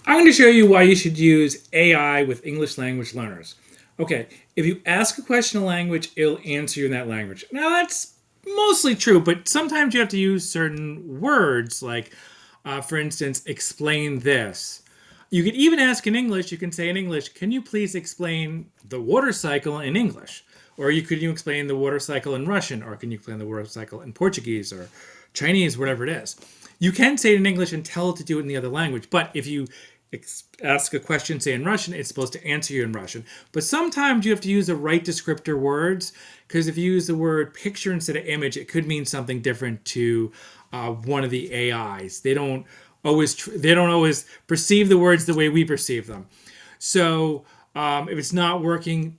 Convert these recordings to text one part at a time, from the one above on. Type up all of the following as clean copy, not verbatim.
I'm going to show you why you should use AI with English language learners. Okay, if you ask a question in a language, it'll answer you in that language. Now, that's mostly true, but sometimes you have to use certain words, like, for instance, explain this. You could even ask in English, you can say in English, can you please explain the water cycle in English? Or you explain the water cycle in Russian, or can you explain the water cycle in Portuguese or Chinese, whatever it is. You can say it in English and tell it to do it in the other language, but if you ask a question, say in Russian, it's supposed to answer you in Russian. But sometimes you have to use the right descriptor words, because if you use the word picture instead of image, it could mean something different to one of the AIs. They don't always perceive the words the way we perceive them. So if it's not working,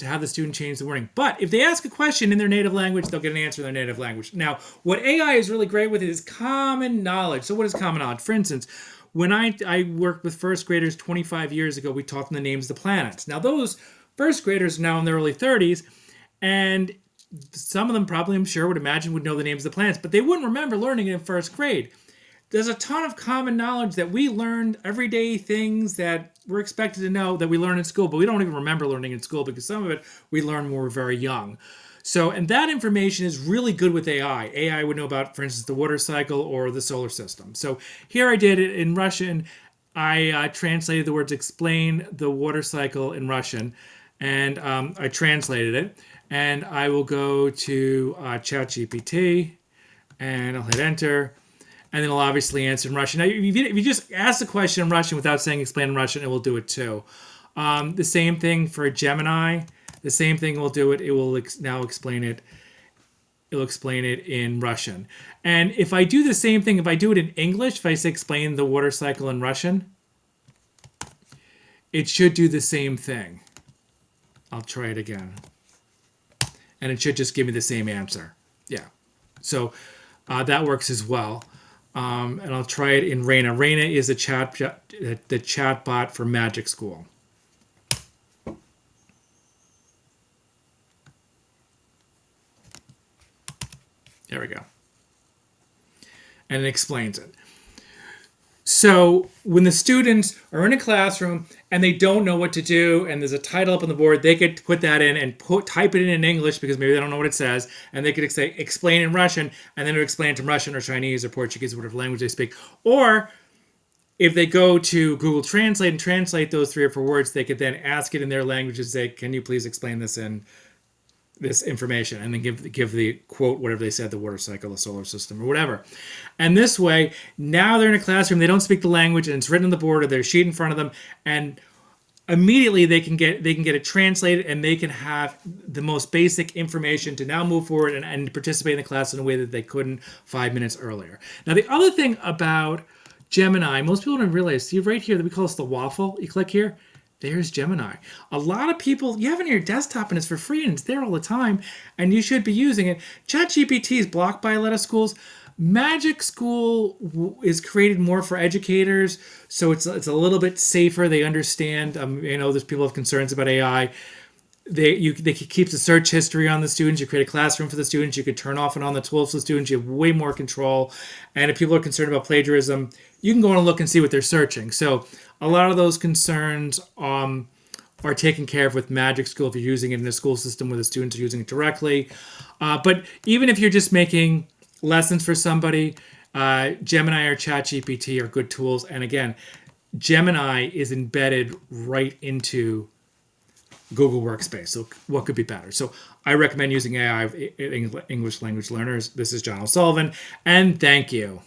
have the student change the wording. But if they ask a question in their native language, they'll get an answer in their native language. Now, what AI is really great with is common knowledge. So what is common knowledge? For instance, when I worked with first graders 25 years ago, we taught them the names of the planets. Now, those first graders are now in their early 30s, and some of them probably, I'm sure, would know the names of the planets, but they wouldn't remember learning it in first grade. There's a ton of common knowledge that we learned, everyday things that we're expected to know that we learn in school, but we don't even remember learning in school because some of it we learned when we were very young. So, and that information is really good with AI. AI would know about, for instance, the water cycle or the solar system. So here I did it in Russian. I translated the words explain the water cycle in Russian, and I translated it. And I will go to ChatGPT, and I'll hit enter, and then it'll obviously answer in Russian. Now, if you just ask the question in Russian without saying explain in Russian, it will do it too. The same thing for Gemini. The same thing will do it. It will now explain it. It'll explain it in Russian. And if I do the same thing, if I do it in English, if I say explain the water cycle in Russian, it should do the same thing. I'll try it again. And it should just give me the same answer. Yeah. So that works as well. And I'll try it in Reina. Reina is the chat bot for Magic School. There we go. And it explains it. So when the students are in a classroom and they don't know what to do, and there's a title up on the board, they could put that in and type it in English because maybe they don't know what it says, and they could say explain in Russian, and then it would explain it in Russian or Chinese or Portuguese or whatever language they speak. Or if they go to Google Translate and translate those 3 or 4 words, they could then ask it in their language and say, "Can you please explain this information," and then give the quote, whatever they said, the water cycle, the solar system, or whatever. And this way, now they're in a classroom, they don't speak the language, and it's written on the board or their sheet in front of them, and immediately they can get it translated, and they can have the most basic information to now move forward and participate in the class in a way that they couldn't 5 minutes earlier. Now, the other thing about Gemini, most people don't realize, see right here that we call this the waffle. You click here, there's Gemini. A lot of people, you have it on your desktop and it's for free and it's there all the time, and you should be using it. ChatGPT is blocked by a lot of schools. Magic School is created more for educators, so it's a little bit safer. They understand. There's people have concerns about AI. They keep the search history on the students. You create a classroom for the students. You could turn off and on the tools for the students. You have way more control. And if people are concerned about plagiarism, you can go and look and see what they're searching. So a lot of those concerns are taken care of with Magic School if you're using it in a school system where the students are using it directly. But even if you're just making lessons for somebody, Gemini or ChatGPT are good tools. And again, Gemini is embedded right into Google Workspace. So what could be better? So I recommend using AI English language learners. This is John O'Sullivan, and thank you.